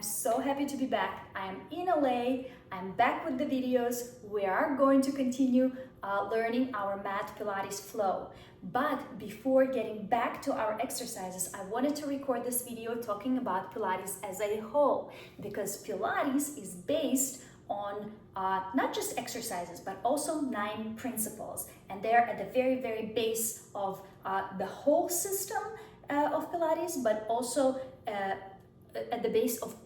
I'm so happy to be back. I'm in LA, I'm back with the videos. We are going to continue learning our mat Pilates flow. But before getting back to our exercises, I wanted to record this video talking about Pilates as a whole, because Pilates is based on not just exercises, but also 9 principles. And they're at the very, very base of the whole system of Pilates, but also at the base of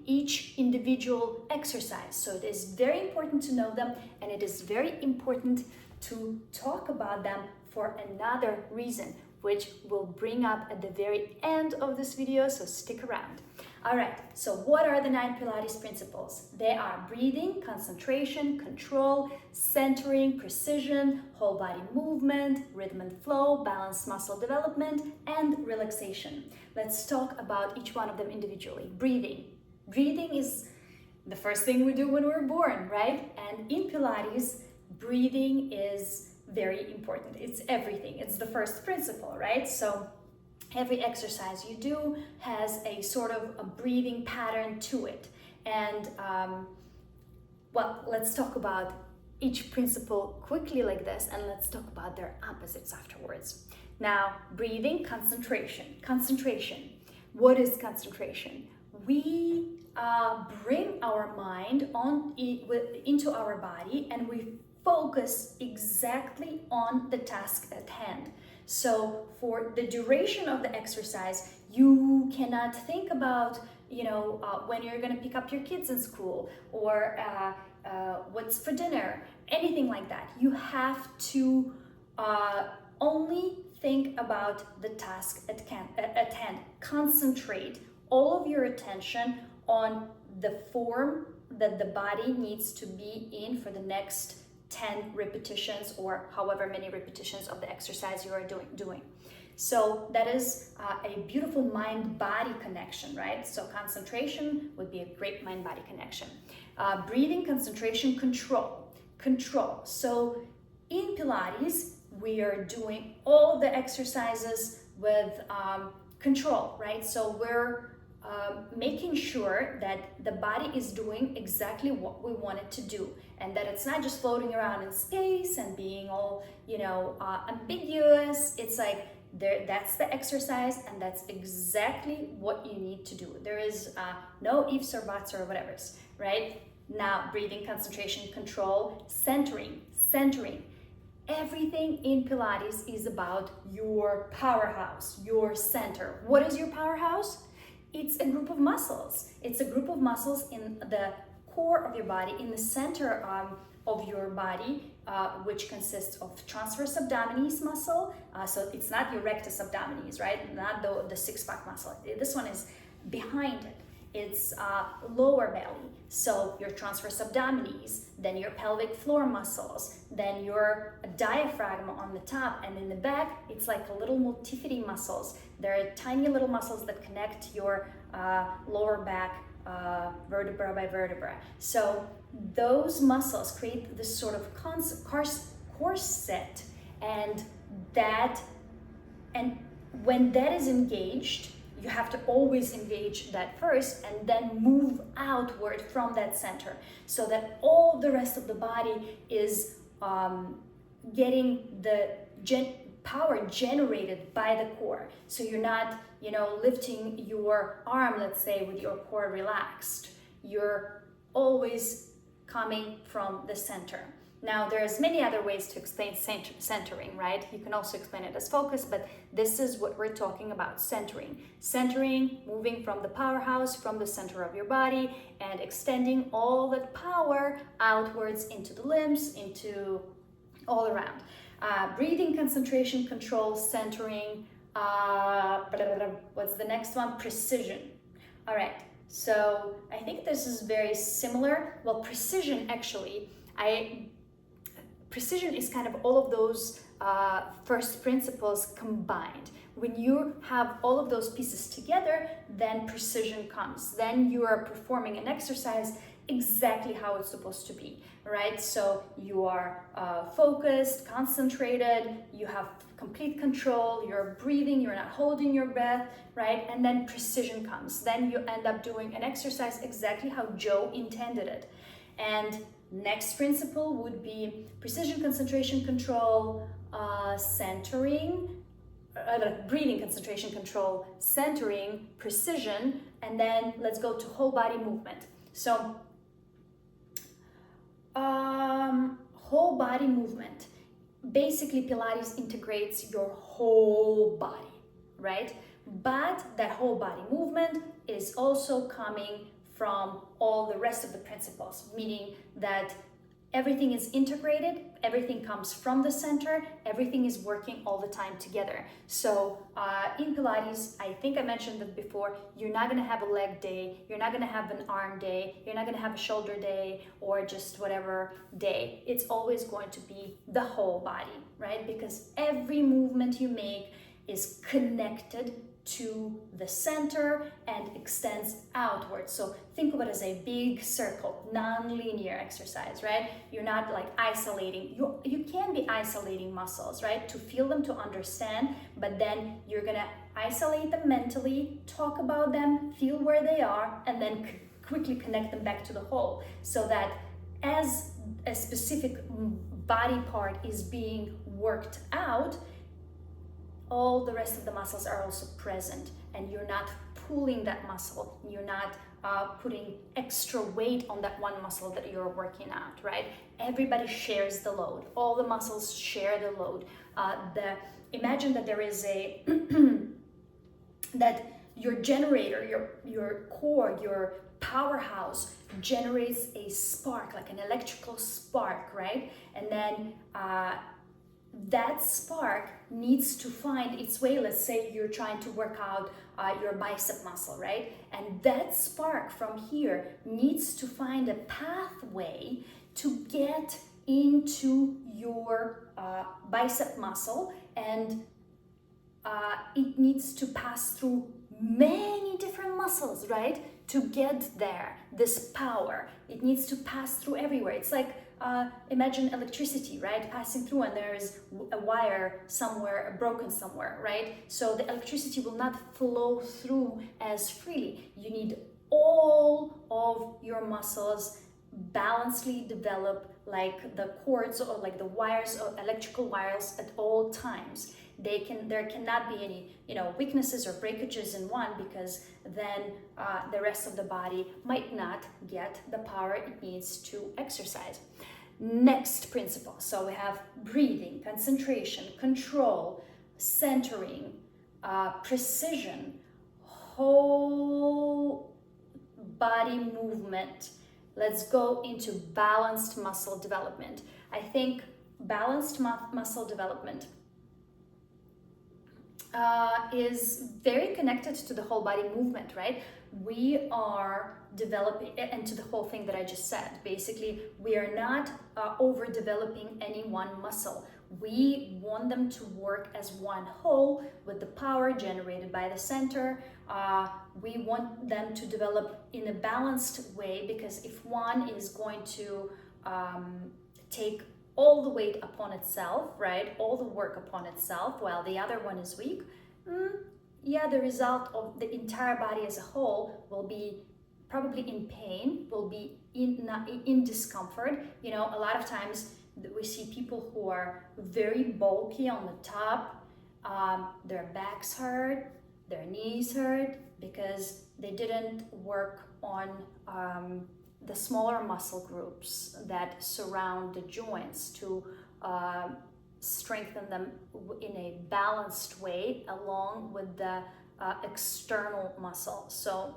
each individual exercise. So it is very important to know them, and it is very important to talk about them for another reason, which we'll bring up at the very end of this video, so stick around. All right, so what are the 9 Pilates principles? They are breathing, concentration, control, centering, precision, whole body movement, rhythm and flow, balanced muscle development, and relaxation. Let's talk about each one of them individually. Breathing. Breathing is the first thing we do when we're born, right? And in Pilates, breathing is very important. It's everything. It's the first principle, right? So every exercise you do has a sort of a breathing pattern to it. And well, let's talk about each principle quickly like this, and let's talk about their opposites afterwards. Now, breathing, concentration. Concentration. What is concentration? We bring our mind into our body, and we focus exactly on the task at hand. So for the duration of the exercise, you cannot think about, when you're going to pick up your kids in school, or what's for dinner, anything like that. You have to only think about the task at hand. Concentrate all of your attention on the form that the body needs to be in for the next 10 repetitions, or however many repetitions of the exercise you are doing. So that is a beautiful mind-body connection, right? So concentration would be a great mind-body connection. Breathing, concentration, control. Control. So in Pilates, we are doing all the exercises with control, right? So we're making sure that the body is doing exactly what we want it to do, and that it's not just floating around in space and being all, ambiguous. It's like that's the exercise, and that's exactly what you need to do. There is no ifs or buts or whatever's, right? Now, breathing, concentration, control, centering. Centering. Everything in Pilates is about your powerhouse, your center. What is your powerhouse? It's a group of muscles. It's a group of muscles in the core of your body, in the center of your body, which consists of transverse abdominis muscle. So it's not your rectus abdominis, right? Not the six-pack muscle. This one is behind it. It's lower belly. So your transverse abdominis, then your pelvic floor muscles, then your diaphragm on the top, and in the back, it's like a little multifidi muscles. There are tiny little muscles that connect your lower back vertebra by vertebra. So those muscles create this sort of corset, and when that is engaged, you have to always engage that first and then move outward from that center, so that all the rest of the body is getting the power generated by the core. So you're not, lifting your arm, let's say, with your core relaxed. You're always coming from the center. Now, there's many other ways to explain centering, right? You can also explain it as focus, but this is what we're talking about, centering. Centering, moving from the powerhouse, from the center of your body, and extending all that power outwards into the limbs, into all around. Breathing, concentration, control, centering. What's the next one? Precision. All right, so I think this is very similar. Well, precision, actually, precision is kind of all of those first principles combined. When you have all of those pieces together, then precision comes. Then you are performing an exercise exactly how it's supposed to be, right? So you are focused, concentrated, you have complete control, you're breathing, you're not holding your breath, right? And then precision comes. Then you end up doing an exercise exactly how Joe intended it. And next principle would be precision, concentration, control, centering, breathing, concentration, control, centering, precision, and then let's go to whole body movement. So whole body movement. Basically, Pilates integrates your whole body, right? But that whole body movement is also coming from all the rest of the principles, meaning that everything is integrated, everything comes from the center, everything is working all the time together. So in Pilates, I think I mentioned that before, you're not gonna have a leg day, you're not gonna have an arm day, you're not gonna have a shoulder day, or just whatever day. It's always going to be the whole body, right? Because every movement you make is connected to the center and extends outwards. So think of it as a big circle, non-linear exercise, right? You're not like isolating. You can be isolating muscles, right? To feel them, to understand, but then you're gonna isolate them mentally, talk about them, feel where they are, and then quickly connect them back to the whole, so that as a specific body part is being worked out, all the rest of the muscles are also present, and you're not pulling that muscle, you're not putting extra weight on that one muscle that you're working out, right? Everybody shares the load, all the muscles share the load. Imagine that there is a that your generator, your core, your powerhouse generates a spark, like an electrical spark, right? And then that spark needs to find its way. Let's say you're trying to work out your bicep muscle, right? And that spark from here needs to find a pathway to get into your bicep muscle, and it needs to pass through many different muscles, right? To get there, this power, it needs to pass through everywhere. It's like imagine electricity, right? Passing through, and there's a wire somewhere, broken somewhere, right? So the electricity will not flow through as freely. You need all of your muscles balancedly develop, like the cords or like the wires or electrical wires at all times. There cannot be any, weaknesses or breakages in one, because then the rest of the body might not get the power it needs to exercise. Next principle. So we have breathing, concentration, control, centering, precision, whole body movement. Let's go into balanced muscle development. I think balanced muscle development is very connected to the whole body movement, right? We are developing, and to the whole thing that I just said. Basically, we are not overdeveloping any one muscle. We want them to work as one whole with the power generated by the center. We want them to develop in a balanced way, because if one is going to take all the weight upon itself, right? All the work upon itself, while the other one is weak, the result of the entire body as a whole will be probably in pain, will be in discomfort. A lot of times we see people who are very bulky on the top, their backs hurt, their knees hurt, because they didn't work on the smaller muscle groups that surround the joints to strengthen them in a balanced way along with the external muscle. So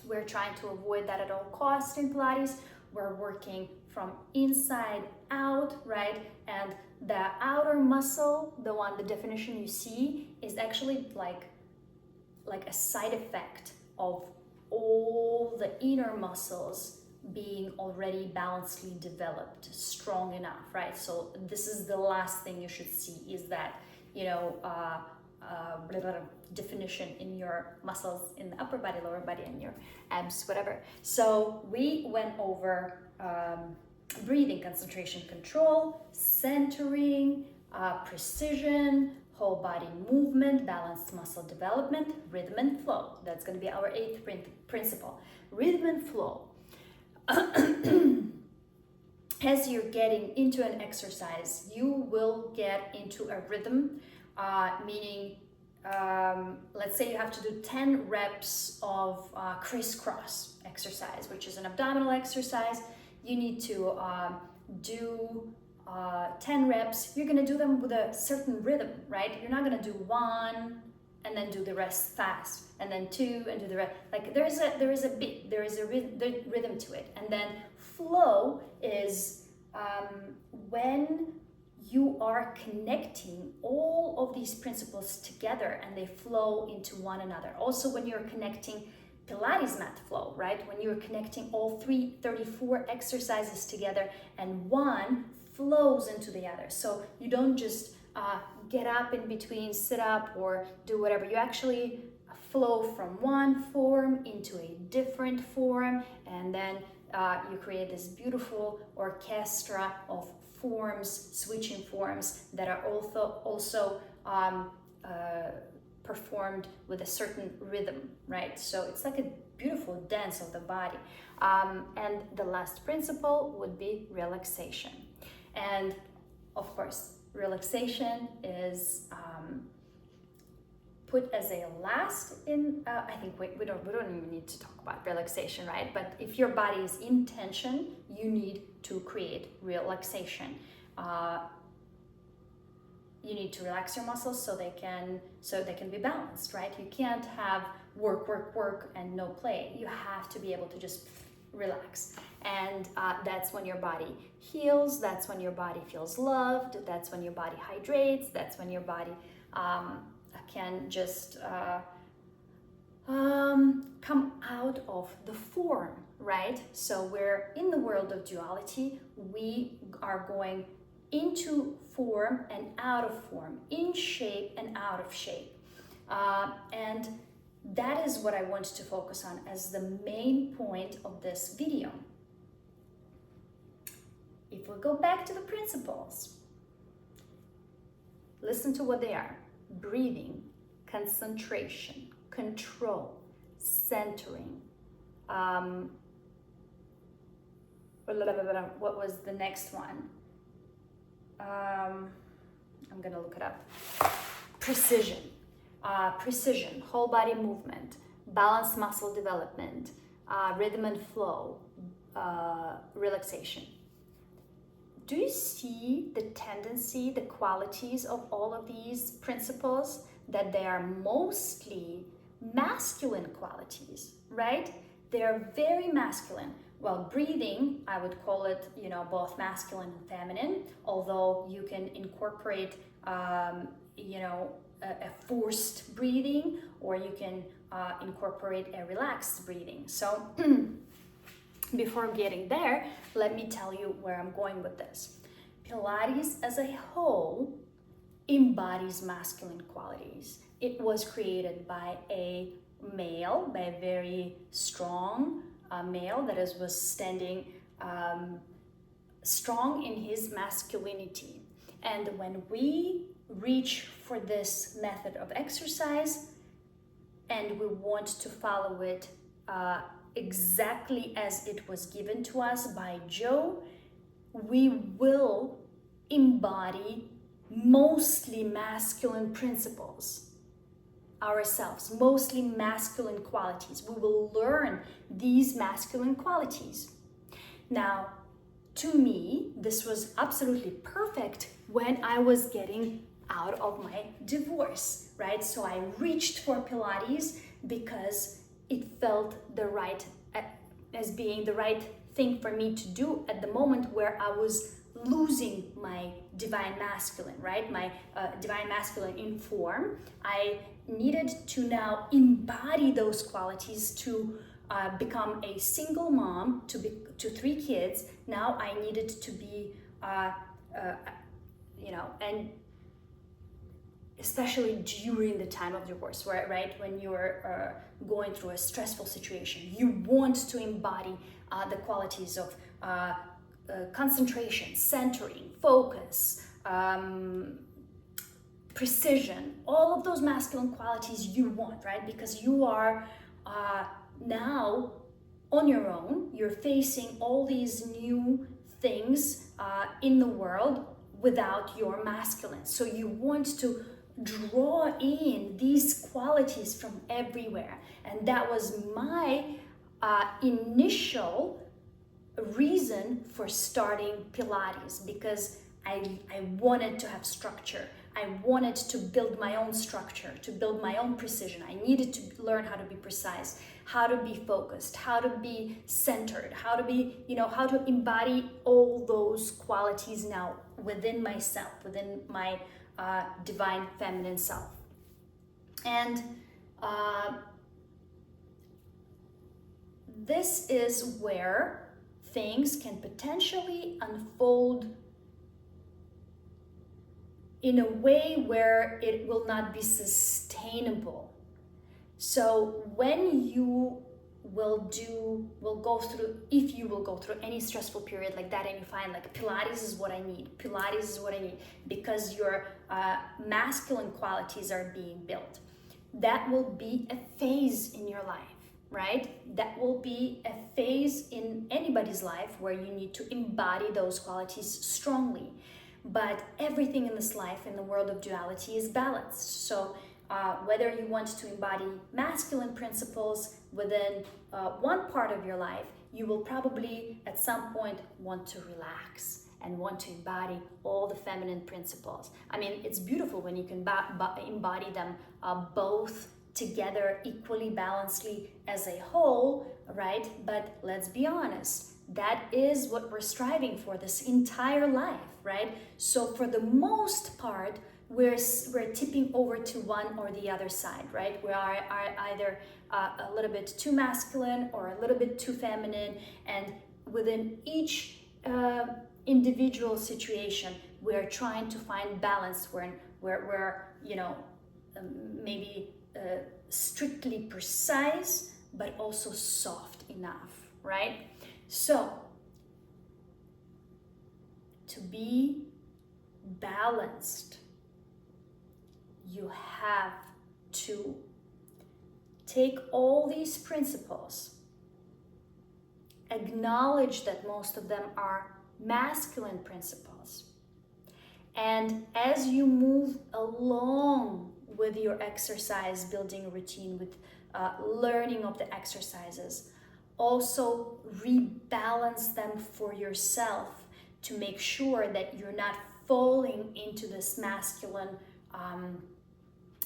we're trying to avoid that at all costs in Pilates. We're working from inside out, right? And the outer muscle, the definition you see, is actually like a side effect of all the inner muscles being already balancedly developed, strong enough, right? So this is the last thing you should see, is that definition in your muscles in the upper body, lower body, and your abs, whatever. So we went over breathing, concentration, control, centering, precision, whole body movement, balanced muscle development, rhythm and flow. That's going to be our 8th principle. Rhythm and flow. As you're getting into an exercise, you will get into a rhythm, meaning let's say you have to do 10 reps of crisscross exercise, which is an abdominal exercise. You need to do 10 reps. You're going to do them with a certain rhythm, right? You're not going to do 1 and then do the rest fast, and then 2 and do the rest. Like there is a beat, there is a rhythm to it. And then flow is when you are connecting all of these principles together and they flow into one another. Also, when you're connecting Pilates mat flow, right? When you're connecting all 34 exercises together and one flows into the other. So you don't just get up in between, sit up or do whatever. You actually flow from one form into a different form, and then you create this beautiful orchestra of forms, switching forms that are also performed with a certain rhythm, right? So it's like a beautiful dance of the body. And the last principle would be relaxation. And of course, relaxation is put as a last in, I think we don't even need to talk about relaxation, right? But if your body is in tension, you need to create relaxation. You need to relax your muscles so they can be balanced, right? You can't have work and no play. You have to be able to just relax. And that's when your body heals, that's when your body feels loved, that's when your body hydrates, that's when your body can just come out of the form, right? So we're in the world of duality. We are going into form and out of form, in shape and out of shape. And that is what I want to focus on as the main point of this video. If we go back to the principles, listen to what they are. Breathing, concentration, control, centering. What was the next one? I'm gonna look it up. Precision, whole body movement, balanced muscle development, rhythm and flow, relaxation. Do you see the tendency, the qualities of all of these principles, that they are mostly masculine qualities, right? They are very masculine. Well, breathing, I would call it, both masculine and feminine, although you can incorporate, a forced breathing, or you can incorporate a relaxed breathing. So before getting there, let me tell you where I'm going with this. Pilates as a whole embodies masculine qualities. It was created by a male, by a very strong male that was standing strong in his masculinity. And when we reach for this method of exercise and we want to follow it exactly as it was given to us by Joe, we will embody mostly masculine principles ourselves, mostly masculine qualities. We will learn these masculine qualities. Now, to me, this was absolutely perfect when I was getting out of my divorce, right? So I reached for Pilates because it felt as being the right thing for me to do at the moment where I was losing my divine masculine, right? My divine masculine in form. I needed to now embody those qualities to become a single mom to 3 kids. Now I needed to be, especially during the time of divorce, right? When you're going through a stressful situation, you want to embody the qualities of concentration, centering, focus, precision, all of those masculine qualities you want, right? Because you are now on your own, you're facing all these new things in the world without your masculine. So you want to draw in these qualities from everywhere. And that was my initial reason for starting Pilates, because I wanted to have structure. I wanted to build my own structure, to build my own precision. I needed to learn how to be precise, how to be focused, how to be centered, how to be, how to embody all those qualities now within myself, within my divine feminine self. And this is where things can potentially unfold in a way where it will not be sustainable. So when you if you will go through any stressful period like that, and you find like Pilates is what I need, because your masculine qualities are being built, that will be a phase in your life, right? That will be a phase in anybody's life where you need to embody those qualities strongly. But everything in this life, in the world of duality, is balanced. So whether you want to embody masculine principles within one part of your life, you will probably at some point want to relax and want to embody all the feminine principles. I mean, it's beautiful when you can embody them both together equally, balancedly as a whole, right? But let's be honest, that is what we're striving for this entire life, right? So for the most part, we're tipping over to one or the other side, right? We are either a little bit too masculine or a little bit too feminine, and within each individual situation, we're trying to find balance where we're maybe strictly precise, but also soft enough, right? So to be balanced, you have to take all these principles, acknowledge that most of them are masculine principles, and as you move along with your exercise building routine, with learning of the exercises, also rebalance them for yourself to make sure that you're not falling into this masculine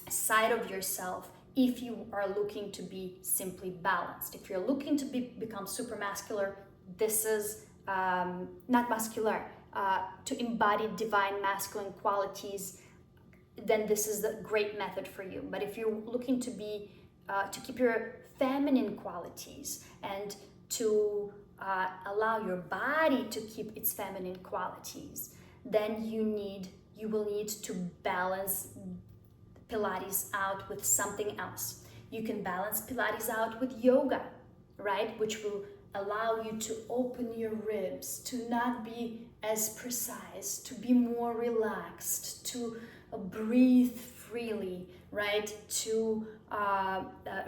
side of yourself if you are looking to be simply balanced. If you're looking to become super muscular, this is not muscular, to embody divine masculine qualities, then this is the great method for you. But if you're looking to be to keep your feminine qualities and to allow your body to keep its feminine qualities, then you will need to balance Pilates out with something else. You can balance Pilates out with yoga, right? Which will allow you to open your ribs, to not be as precise, to be more relaxed, to breathe freely, right? To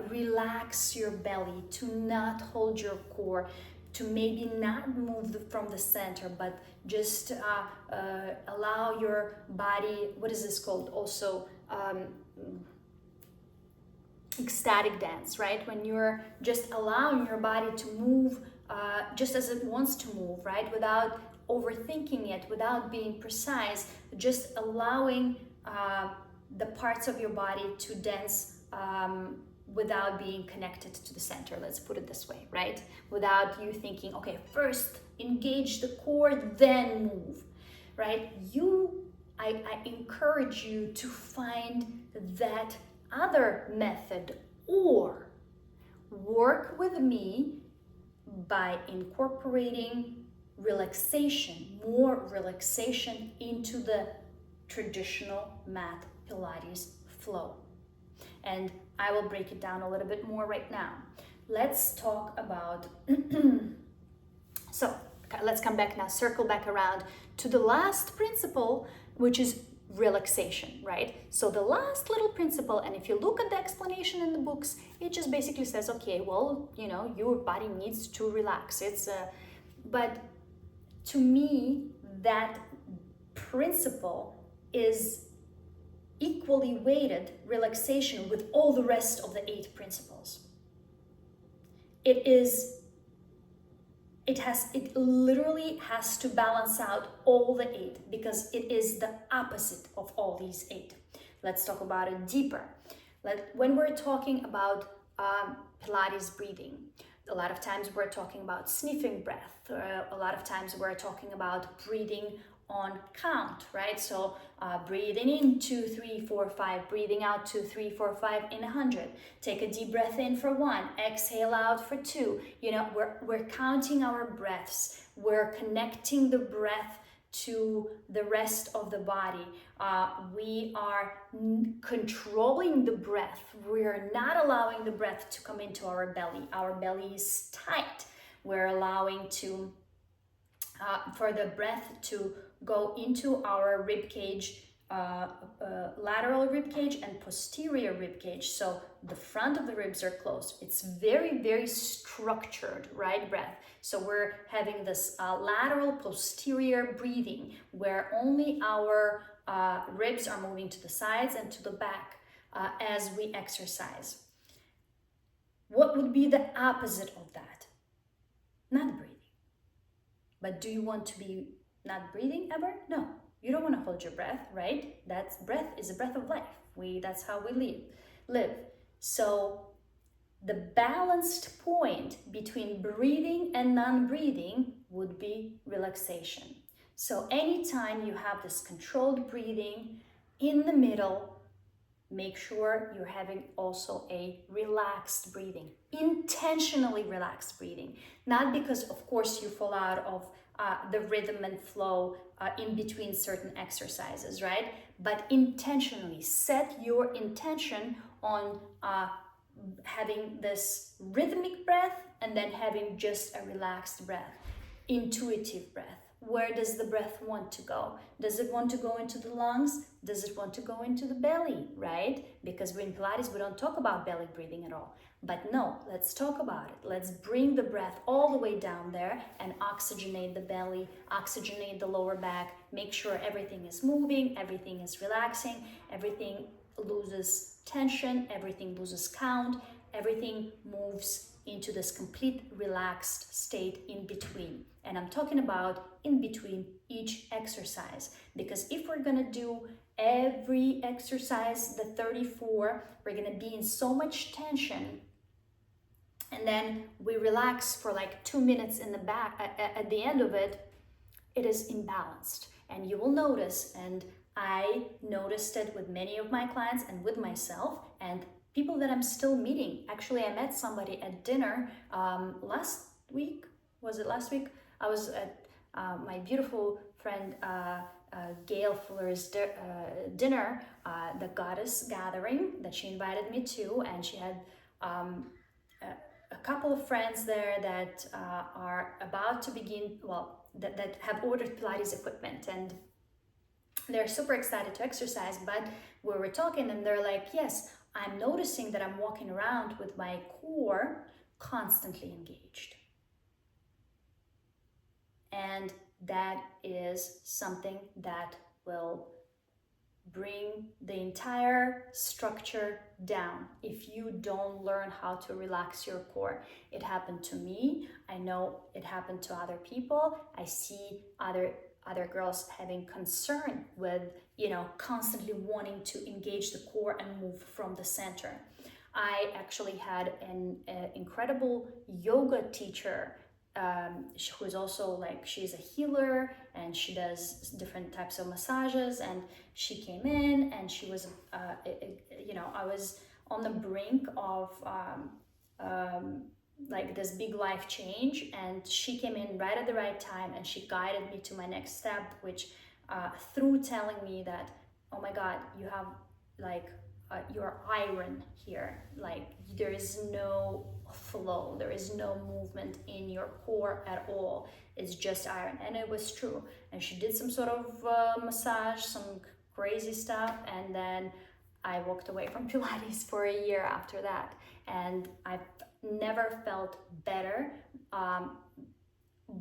relax your belly, to not hold your core, to maybe not move from the center, but just allow your body, what is this called? Also, ecstatic dance, right? When you're just allowing your body to move just as it wants to move, right? Without overthinking it, without being precise, just allowing the parts of your body to dance without being connected to the center, let's put it this way, right? Without you thinking, okay, first engage the core, then move, right? I encourage you to find that other method, or work with me by incorporating relaxation, more relaxation into the traditional mat Pilates flow. And I will break it down a little bit more right now. Let's talk about, so let's come back now, circle back around to the last principle, which is relaxation, right? So the last little principle, and if you look at the explanation in the books, it just basically says, okay, well, you know, your body needs to relax. But to me, that principle is equally weighted relaxation with all the rest of the 8 principles. It literally has to balance out all the 8 because it is the opposite of all these 8. Let's talk about it deeper. When we're talking about Pilates breathing, a lot of times we're talking about sniffing breath. A lot of times we're talking about breathing on count, right? So breathing in 2, 3, 4, 5, breathing out 2, 3, 4, 5 in 100. Take a deep breath in for 1, exhale out for 2. You know, we're counting our breaths. We're connecting the breath to the rest of the body. We are controlling the breath. We're not allowing the breath to come into our belly. Our belly is tight. We're allowing for the breath to go into our ribcage, lateral ribcage and posterior ribcage. So the front of the ribs are closed. It's very, very structured, right, breath. So we're having this lateral posterior breathing where only our ribs are moving to the sides and to the back as we exercise. What would be the opposite of that? Not breathing. But do you want to be not breathing ever? No, you don't want to hold your breath, right? That's breath is a breath of life. That's how we live. So the balanced point between breathing and non-breathing would be relaxation. So anytime you have this controlled breathing in the middle, make sure you're having also a relaxed breathing, intentionally relaxed breathing. Not because, of course, you fall out of the rhythm and flow in between certain exercises, right? But intentionally set your intention on having this rhythmic breath and then having just a relaxed breath, intuitive breath. Where does the breath want to go? Does it want to go into the lungs? Does it want to go into the belly, right? Because in Pilates, we don't talk about belly breathing at all. But no, let's talk about it. Let's bring the breath all the way down there and oxygenate the belly, oxygenate the lower back, make sure everything is moving, everything is relaxing, everything loses tension, everything loses count, everything moves into this complete relaxed state in between. And I'm talking about in between each exercise, because if we're gonna do every exercise, the 34, we're gonna be in so much tension, and then we relax for like 2 minutes in the back. At the end of it, it is imbalanced. And you will notice, and I noticed it with many of my clients and with myself and people that I'm still meeting. Actually, I met somebody at dinner last week. Was it last week? I was at my beautiful friend Gail Fuller's dinner, the goddess gathering that she invited me to, and she had a couple of friends there that are about to begin, well, that have ordered Pilates equipment, and they're super excited to exercise. But we were talking and they're like, yes, I'm noticing that I'm walking around with my core constantly engaged. And that is something that will bring the entire structure down if you don't learn how to relax your core. It happened to me. I know it happened to other people. I see other girls having concern with, constantly wanting to engage the core and move from the center. I actually had an incredible yoga teacher who's also she's a healer and she does different types of massages, and she came in and she was I was on the brink of this big life change, and she came in right at the right time and she guided me to my next step, which through telling me that, oh my God, you have like your iron here. Like there is no flow, there is no movement in your core at all. It's just iron. And it was true. And she did some sort of massage, some crazy stuff, and then I walked away from Pilates for a year after that. And I've never felt better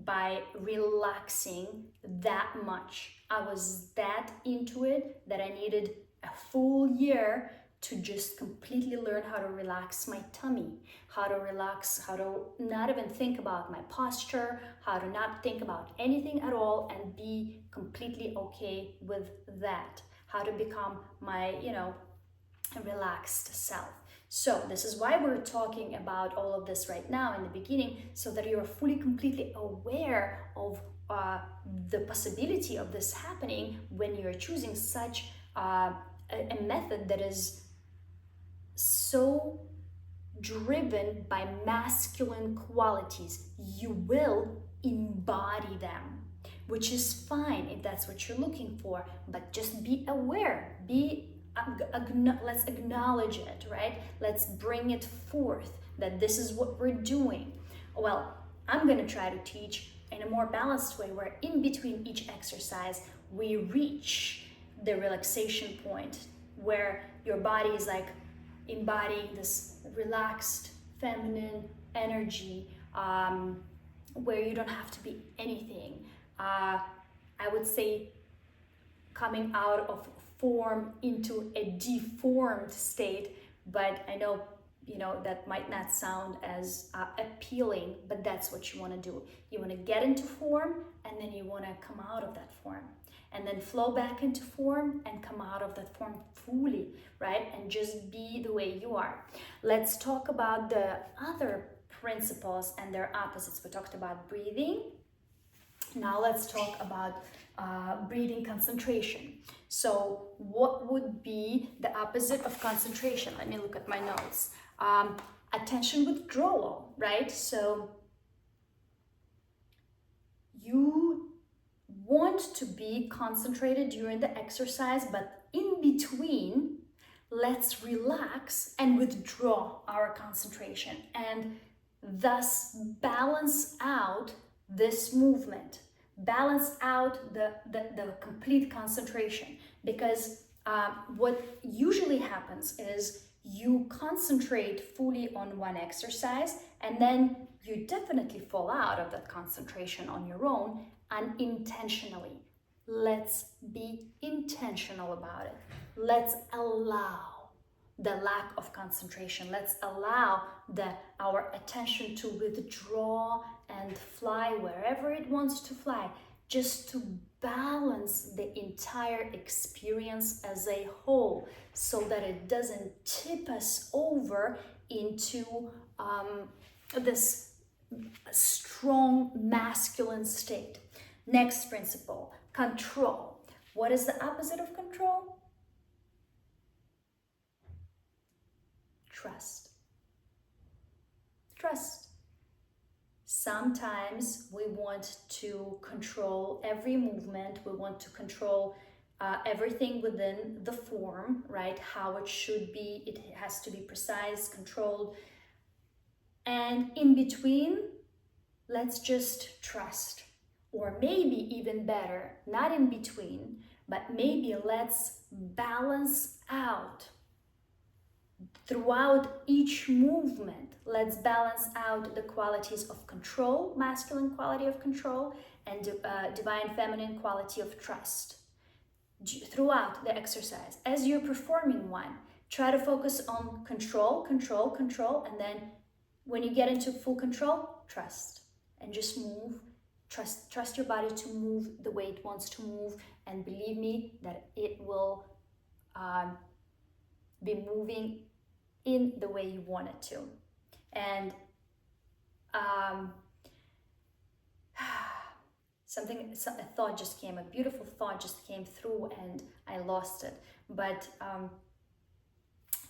by relaxing that much. I was that into it that I needed a full year to just completely learn how to relax my tummy, how to relax, how to not even think about my posture, how to not think about anything at all and be completely okay with that, how to become my, relaxed self. So this is why we're talking about all of this right now in the beginning, so that you're fully, completely aware of the possibility of this happening when you're choosing such a method that is so driven by masculine qualities. You will embody them, which is fine if that's what you're looking for, but just be aware, let's acknowledge it, right? Let's bring it forth that this is what we're doing. Well, I'm going to try to teach in a more balanced way, where in between each exercise we reach the relaxation point where your body is like embodying this relaxed feminine energy, where you don't have to be anything. I would say coming out of form into a deformed state, but I know that might not sound as appealing, but that's what you want to do. You want to get into form, and then you want to come out of that form, and then flow back into form and come out of that form fully, right? And just be the way you are. Let's talk about the other principles and their opposites. We talked about breathing. Now let's talk about breathing concentration. So what would be the opposite of concentration? Let me look at my notes. Attention withdrawal, right? So you want to be concentrated during the exercise, but in between, let's relax and withdraw our concentration and thus balance out this movement, balance out the complete concentration. Because what usually happens is you concentrate fully on one exercise, and then you definitely fall out of that concentration on your own unintentionally. Let's be intentional about it. Let's allow the lack of concentration. Let's allow our attention to withdraw and fly wherever it wants to fly, just to balance the entire experience as a whole, so that it doesn't tip us over into this strong masculine state. Next principle, control. What is the opposite of control? Trust. Trust. Sometimes we want to control every movement. We want to control everything within the form, right? How it should be. It has to be precise, controlled. And in between, let's just trust. Or maybe even better, not in between, but maybe let's balance out. Throughout each movement, let's balance out the qualities of control, masculine quality of control, and divine feminine quality of trust. Throughout the exercise, as you're performing one, try to focus on control, control, control, and then when you get into full control, trust, and just move. Trust your body to move the way it wants to move, and believe me that it will be moving in the way you want it to. And a thought just came, a beautiful thought just came through, and I lost it. But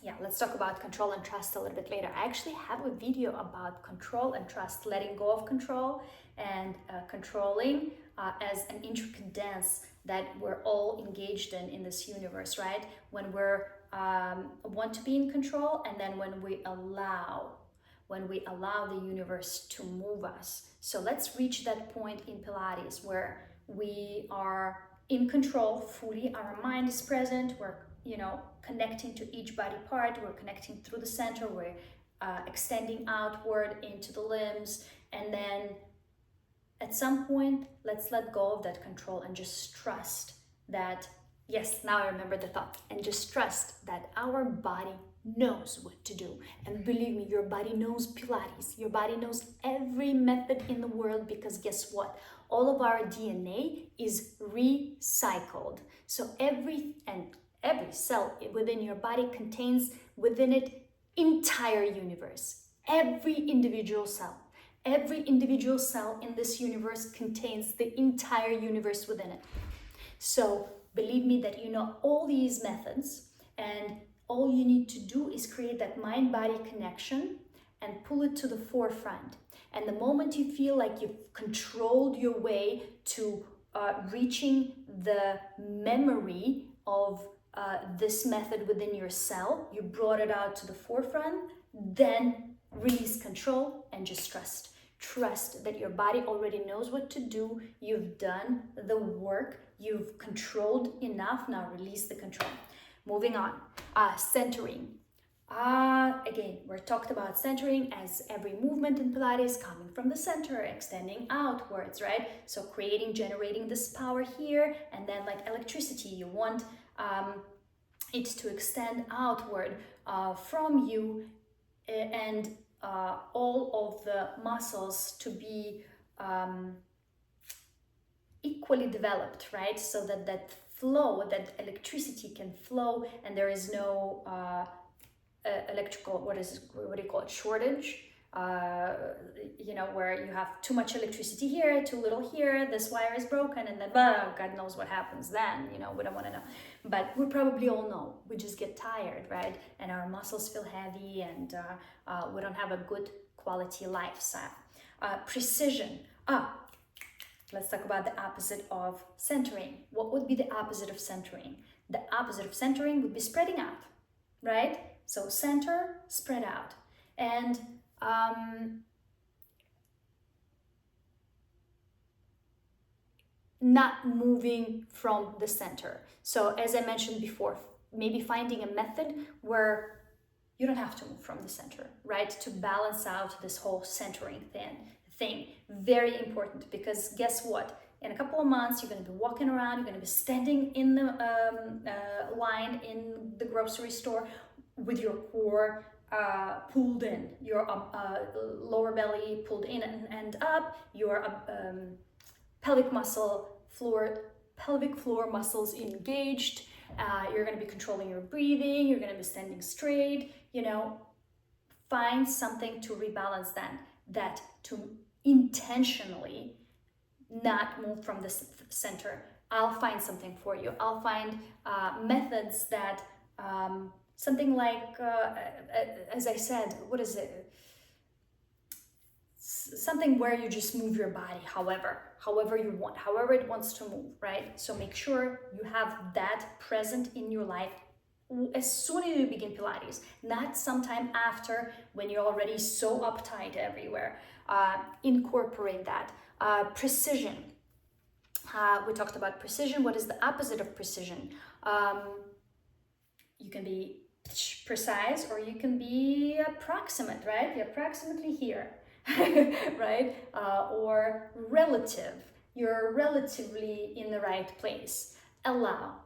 yeah, let's talk about control and trust a little bit later. I actually have a video about control and trust, letting go of control and controlling as an intricate dance that we're all engaged in this universe, right? When we're want to be in control, and then when we allow the universe to move us. So let's reach that point in Pilates where we are in control fully. Our mind is present. We're, connecting to each body part. We're connecting through the center. We're extending outward into the limbs. And then at some point, let's let go of that control and just trust that, yes, now I remember the thought, and just trust that our body knows what to do. And believe me, your body knows Pilates. Your body knows every method in the world, because guess what? All of our DNA is recycled. So every cell within your body contains within it entire universe. Every individual cell in this universe contains the entire universe within it. So believe me that you know all these methods, and all you need to do is create that mind-body connection and pull it to the forefront. And the moment you feel like you've controlled your way to reaching the memory of this method within your cell, you brought it out to the forefront, then release control and just trust. Trust that your body already knows what to do. You've done the work. You've controlled enough. Now release the control. Moving on. Centering. Again, we're talked about centering as every movement in Pilates coming from the center, extending outwards, right? So generating this power here, and then like electricity, you want it to extend outward from you, and all of the muscles to be equally developed, right? So that flow, that electricity can flow, and there is no electrical, what do you call it, shortage, where you have too much electricity here, too little here, this wire is broken, and then God knows what happens then, we don't want to know. But we probably all know, we just get tired, right? And our muscles feel heavy, and we don't have a good quality lifestyle. Precision. Let's talk about the opposite of centering. What would be the opposite of centering? The opposite of centering would be spreading out, right? So center, spread out. And not moving from the center. So as I mentioned before, maybe finding a method where you don't have to move from the center, right? To balance out this whole centering thing. Very important, because guess what? In a couple of months, you're going to be walking around, you're going to be standing in the line in the grocery store with your core pulled in, your lower belly pulled in and up, your pelvic floor muscles engaged. You're going to be controlling your breathing. You're going to be standing straight. Find something to rebalance that to intentionally not move from the center. I'll find something for you. I'll find methods that something like, as I said, what is it? Something where you just move your body however you want, however it wants to move, right? So make sure you have that present in your life as soon as you begin Pilates, not sometime after when you're already so uptight everywhere. Incorporate that. Precision. We talked about precision. What is the opposite of precision? You can be precise, or you can be approximate, right? You're approximately here. Right? Or relative. You're relatively in the right place. Allow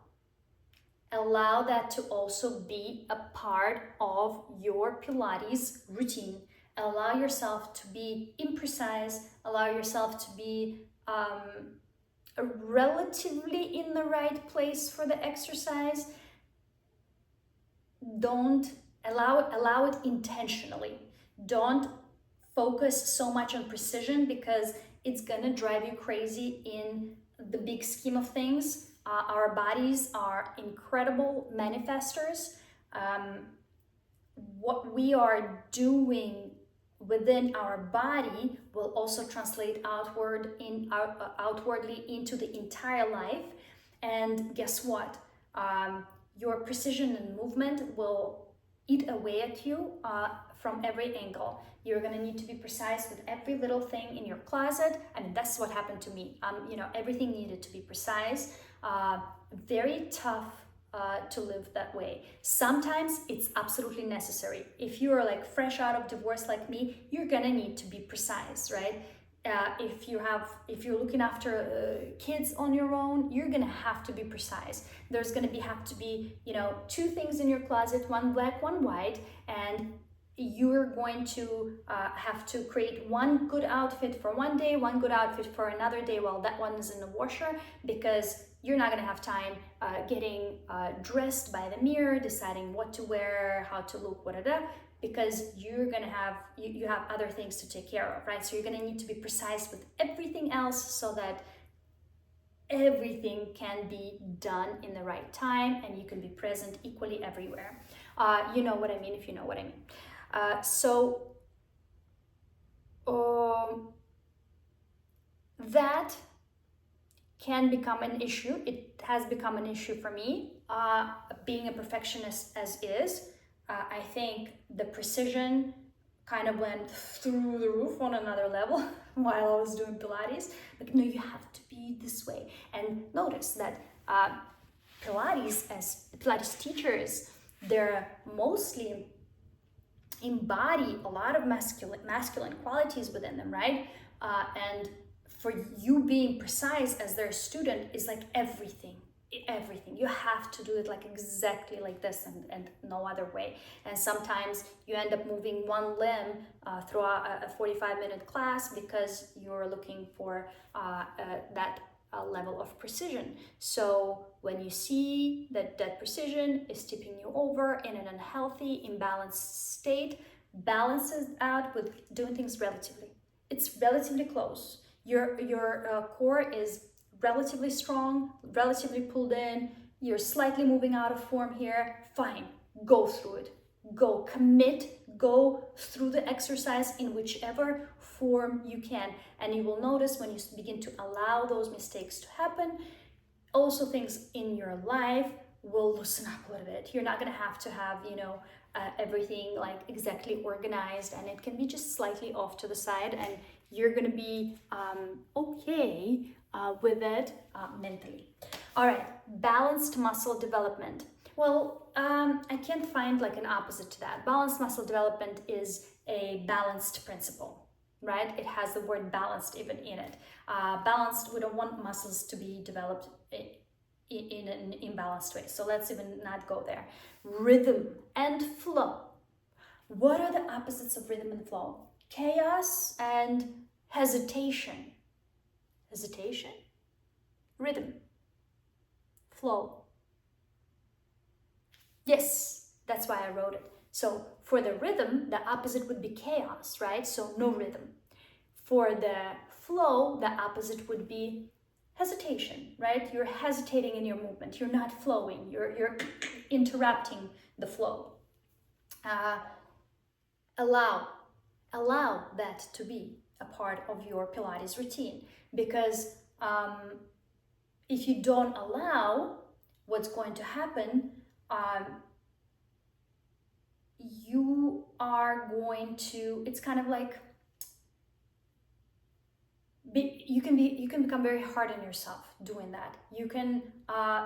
that to also be a part of your Pilates routine. Allow yourself to be imprecise. Allow yourself to be relatively in the right place for the exercise. Don't allow it intentionally. Don't focus so much on precision, because it's gonna drive you crazy in the big scheme of things. Our bodies are incredible manifestors. What we are doing within our body will also translate outwardly into the entire life. And guess what? your precision and movement will eat away at you from every angle. You're gonna need to be precise with every little thing in your closet. I mean, that's what happened to me. Everything needed to be precise. Very tough to live that way. Sometimes it's absolutely necessary. If you're like fresh out of divorce like me, you're gonna need to be precise, right? If you're looking after kids on your own, you're gonna have to be precise. There's gonna have to be, two things in your closet, one black, one white, and you're going to have to create one good outfit for one day, one good outfit for another day while that one is in the washer, because you're not going to have time getting dressed by the mirror, deciding what to wear, how to look, whatever, because you're going to have you have other things to take care of, right? So you're going to need to be precise with everything else so that everything can be done in the right time and you can be present equally everywhere. You know what I mean, if you know what I mean. That can become an issue. It has become an issue for me, being a perfectionist as is. I think the precision kind of went through the roof on another level while I was doing Pilates. Like, no, you have to be this way. And notice that Pilates teachers, they're mostly embody a lot of masculine qualities within them, right? And for you being precise as their student is like everything. You have to do it like exactly like this and no other way. And sometimes you end up moving one limb throughout a 45-minute class because you're looking for that level of precision. So when you see that precision is tipping you over in an unhealthy, imbalanced state, balance it out with doing things relatively. It's relatively close. Your core is relatively strong, relatively pulled in, you're slightly moving out of form here, fine, go through it. Go, commit, go through the exercise in whichever form you can. And you will notice when you begin to allow those mistakes to happen, also things in your life will loosen up a little bit. You're not gonna have to have, everything like exactly organized, and it can be just slightly off to the side, and you're gonna be okay with it mentally. All right, balanced muscle development. Well, I can't find like an opposite to that. Balanced muscle development is a balanced principle, right? It has the word balanced even in it. Balanced, we don't want muscles to be developed in an imbalanced way. So let's even not go there. Rhythm and flow. What are the opposites of rhythm and flow? Chaos and hesitation. Hesitation, rhythm, flow. Yes, that's why I wrote it. So for the rhythm, the opposite would be chaos, right? So no rhythm. For the flow, the opposite would be hesitation, right? You're hesitating in your movement. You're not flowing. You're interrupting the flow. Allow that to be a part of your Pilates routine, because if you don't allow, what's going to happen, you are going to, it's kind of like, you can become very hard on yourself doing that. You can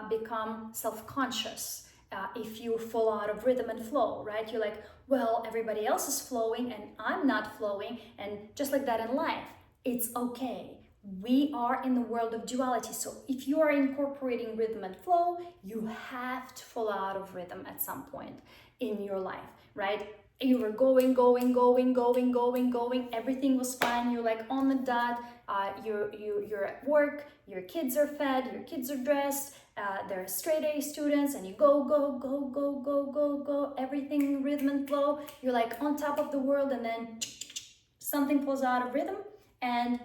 become self-conscious if you fall out of rhythm and flow, right? You're like, well, everybody else is flowing and I'm not flowing, and just like that in life, it's okay. We are in the world of duality. So if you are incorporating rhythm and flow, you have to fall out of rhythm at some point in your life, right? You were going, everything was fine, you're like on the dot, you're at work, your kids are fed, your kids are dressed, they're straight A students, and you go, everything rhythm and flow, you're like on top of the world, and then something falls out of rhythm, and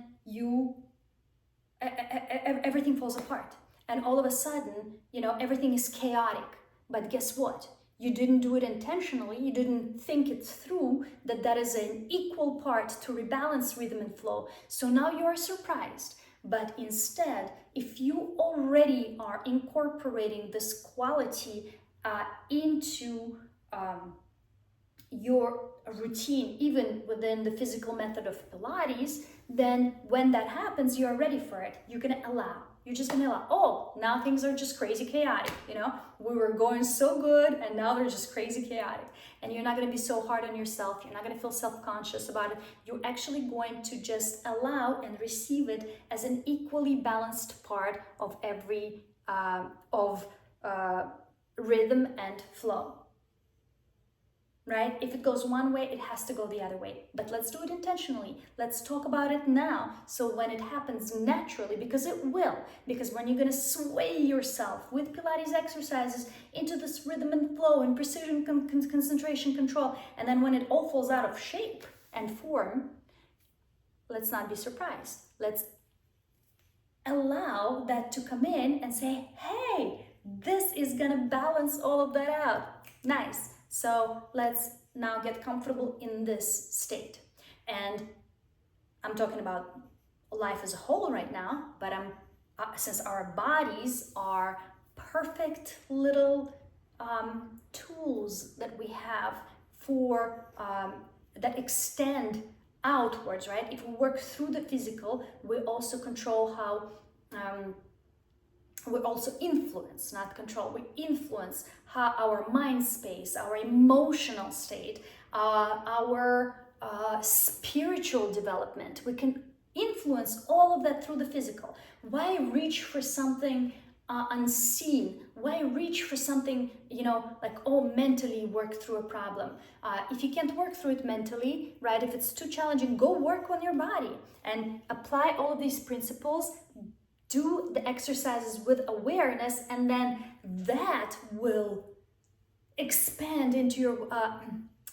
everything falls apart. And all of a sudden, everything is chaotic. But guess what? You didn't do it intentionally, you didn't think it through, that is an equal part to rebalance rhythm and flow. So now you are surprised. But instead, if you already are incorporating this quality into your routine, even within the physical method of Pilates, then when that happens, you're ready for it. You're gonna allow. You're just gonna allow. Oh, now things are just crazy chaotic. You know, we were going so good, and now they're just crazy chaotic. And you're not gonna be so hard on yourself. You're not gonna feel self-conscious about it. You're actually going to just allow and receive it as an equally balanced part of every rhythm and flow. Right? If it goes one way, it has to go the other way. But let's do it intentionally. Let's talk about it now. So when it happens naturally, because it will, because when you're going to sway yourself with Pilates exercises into this rhythm and flow and precision, concentration, control, and then when it all falls out of shape and form, let's not be surprised. Let's allow that to come in and say, hey, this is going to balance all of that out. Nice. So let's now get comfortable in this state. And I'm talking about life as a whole right now, but since our bodies are perfect little tools that we have for that extend outwards, right? If we work through the physical, we also control how we also influence, not control, we influence how our mind space, our emotional state, our spiritual development. We can influence all of that through the physical. Why reach for something unseen? Why reach for something, like, oh, mentally work through a problem? If you can't work through it mentally, right, if it's too challenging, go work on your body and apply all of these principles. Do the exercises with awareness, and then that will expand into your,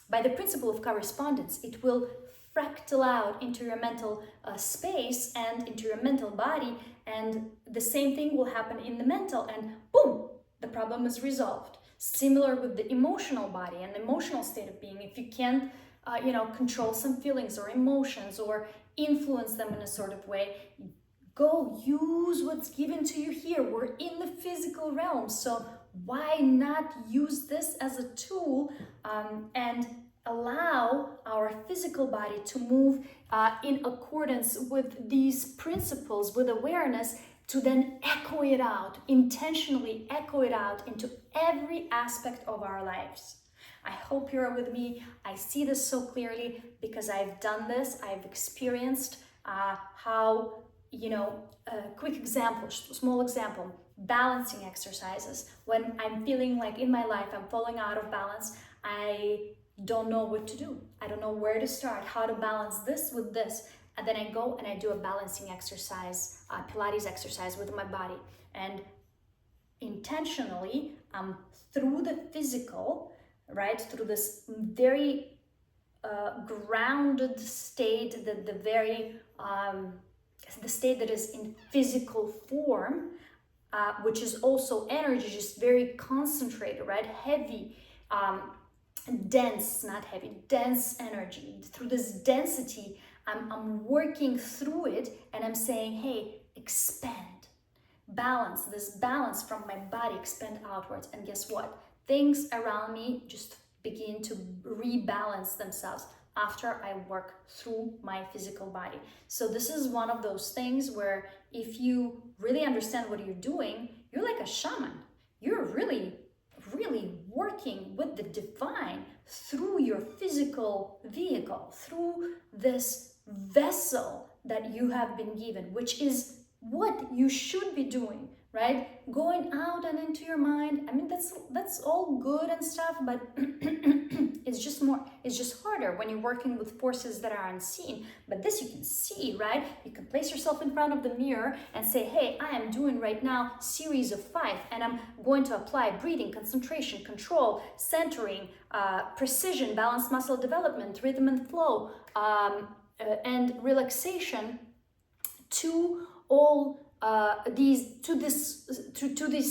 by the principle of correspondence, it will fractal out into your mental space and into your mental body, and the same thing will happen in the mental, and boom, the problem is resolved. Similar with the emotional body and the emotional state of being. If you can't, control some feelings or emotions or influence them in a sort of way, go use what's given to you here. We're in the physical realm, so why not use this as a tool and allow our physical body to move in accordance with these principles, with awareness, to then echo it out, intentionally echo it out into every aspect of our lives. I hope you're with me. I see this so clearly because I've done this. I've experienced how, a quick example, small example, balancing exercises. When I'm feeling like in my life I'm falling out of balance, I don't know what to do. I don't know where to start, how to balance this with this. And then I go and I do a balancing exercise, Pilates exercise with my body. And intentionally, through the physical, right, through this very grounded state, the state that is in physical form, which is also energy, just very concentrated, right? Heavy, dense, not heavy, dense energy. Through this density, I'm working through it, and I'm saying, hey, expand, balance, this balance from my body, expand outwards. And guess what? Things around me just begin to rebalance themselves after I work through my physical body. So this is one of those things where if you really understand what you're doing, you're like a shaman. You're really, really working with the divine through your physical vehicle, through this vessel that you have been given, which is what you should be doing, right? Going out and into your mind. I mean, that's all good and stuff, but it's just harder when you're working with forces that are unseen. But this you can see, right? You can place yourself in front of the mirror and say, hey, I am doing right now series of 5, and I'm going to apply breathing, concentration, control, centering, precision, balanced muscle development, rhythm and flow, and relaxation to all these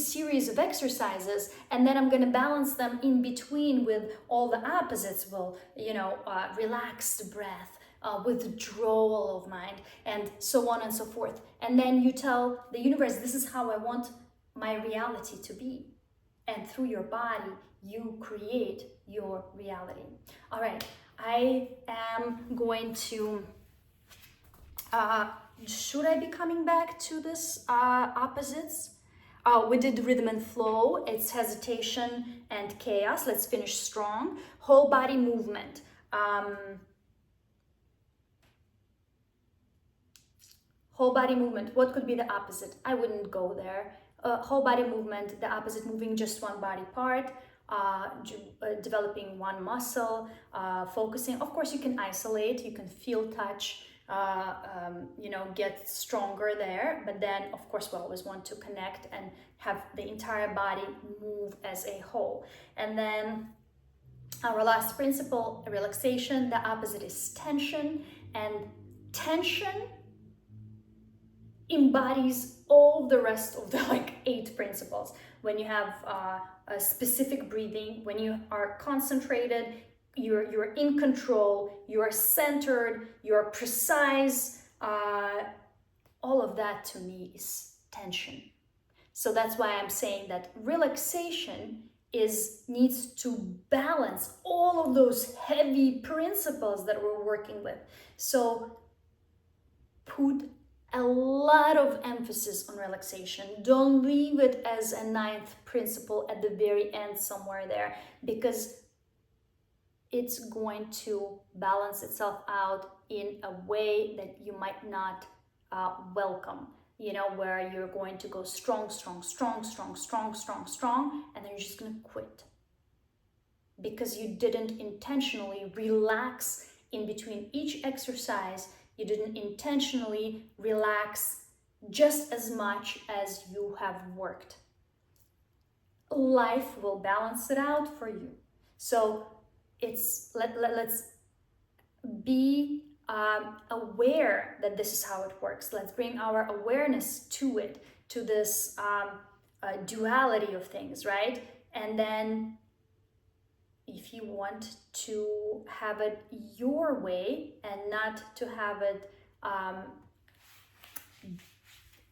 series of exercises, and then I'm going to balance them in between with all the opposites. Will relaxed breath, withdrawal of mind, and so on and so forth. And then you tell the universe, this is how I want my reality to be. and through your body, you create your reality. All right, I am going to, should I be coming back to this opposites? We did rhythm and flow, it's hesitation and chaos. Let's finish strong. Whole body movement. Whole body movement, what could be the opposite? I wouldn't go there. Whole body movement, the opposite, moving just one body part, developing one muscle, focusing. Of course, you can isolate, you can feel touch, get stronger there. But then, of course, we always want to connect and have the entire body move as a whole. And then our last principle, relaxation, the opposite is tension. And tension embodies all the rest of the 8 principles. When you have a specific breathing, when you are concentrated, you're in control, you're centered, you're precise, all of that to me is tension. So that's why I'm saying that relaxation needs to balance all of those heavy principles that we're working with. So put a lot of emphasis on relaxation. Don't leave it as a 9th principle at the very end somewhere there, because it's going to balance itself out in a way that you might not welcome, where you're going to go strong, strong, strong, strong, strong, strong, strong, and then you're just going to quit because you didn't intentionally relax in between each exercise. You didn't intentionally relax just as much as you have worked. Life will balance it out for you. So let's be aware that this is how it works. Let's bring our awareness to it, to this duality of things, right? And then if you want to have it your way and not to have it,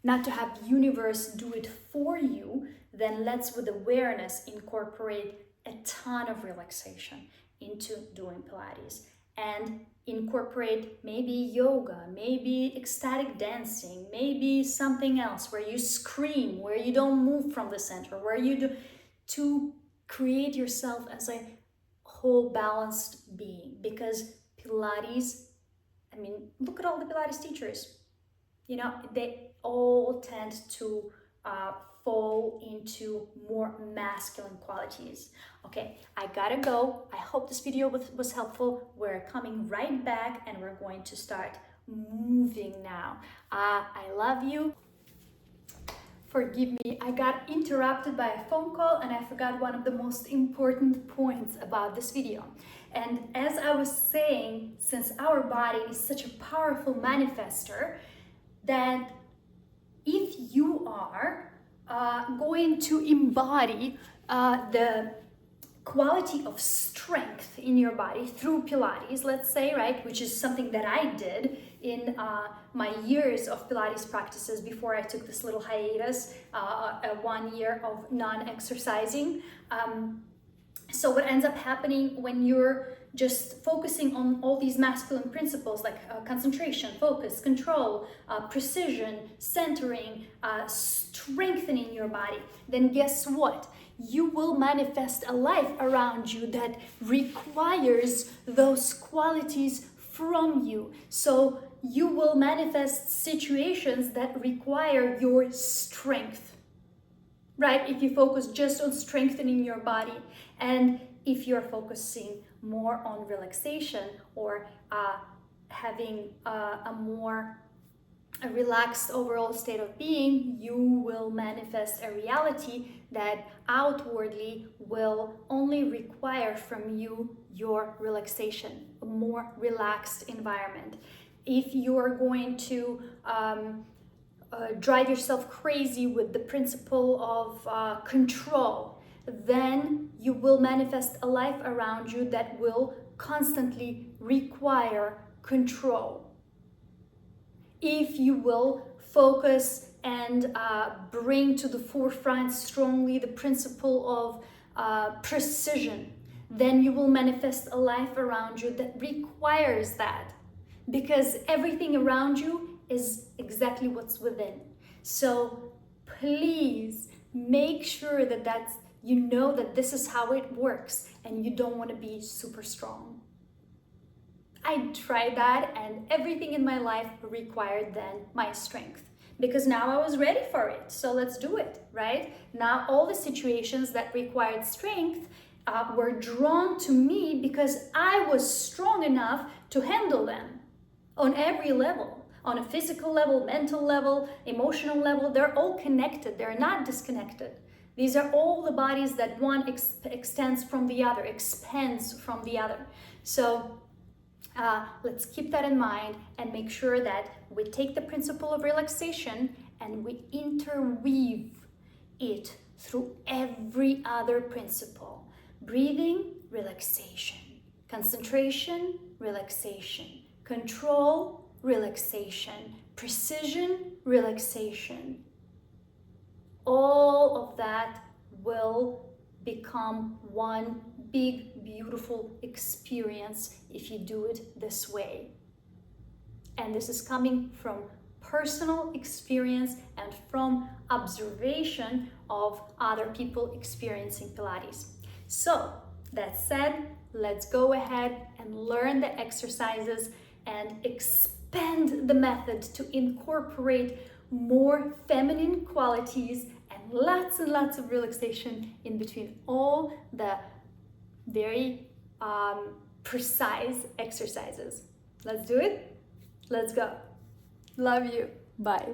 not to have universe do it for you, then let's with awareness incorporate a ton of relaxation into doing Pilates, and incorporate maybe yoga, maybe ecstatic dancing, maybe something else where you scream, where you don't move from the center, where you do, to create yourself as a whole balanced being. Because Pilates, look at all the Pilates teachers, they all tend to fall into more masculine qualities. Okay, I gotta go. I hope this video was helpful. We're coming right back and we're going to start moving now. I love you. Forgive me, I got interrupted by a phone call and I forgot one of the most important points about this video. And as I was saying, since our body is such a powerful manifester, that if you are going to embody the quality of strength in your body through Pilates, let's say, right, which is something that I did in my years of Pilates practices before I took this little hiatus, 1 year of non-exercising. So what ends up happening when you're just focusing on all these masculine principles like concentration, focus, control, precision, centering, strengthening your body, then guess what? You will manifest a life around you that requires those qualities from you. So you will manifest situations that require your strength, right? If you focus just on strengthening your body, and if you're focusing more on relaxation or having a more relaxed overall state of being, you will manifest a reality that outwardly will only require from you your relaxation, a more relaxed environment. If you're going to drive yourself crazy with the principle of control, then you will manifest a life around you that will constantly require control. If you will focus and bring to the forefront strongly the principle of precision, then you will manifest a life around you that requires that, because everything around you is exactly what's within. So please make sure that you know that this is how it works, and you don't want to be super strong. I tried that, and everything in my life required then my strength, because now I was ready for it. So let's do it, right? Now all the situations that required strength were drawn to me because I was strong enough to handle them on every level, on a physical level, mental level, emotional level. They're all connected. They're not disconnected. These are all the bodies that one extends from the other, expands from the other. So let's keep that in mind and make sure that we take the principle of relaxation and we interweave it through every other principle. Breathing, relaxation. Concentration, relaxation. Control, relaxation. Precision, relaxation. All of that will become one big, beautiful experience if you do it this way. And this is coming from personal experience and from observation of other people experiencing Pilates. So that said, let's go ahead and learn the exercises and expand the method to incorporate more feminine qualities and lots of relaxation in between all the very precise exercises. Let's do it. Let's go. Love you. Bye.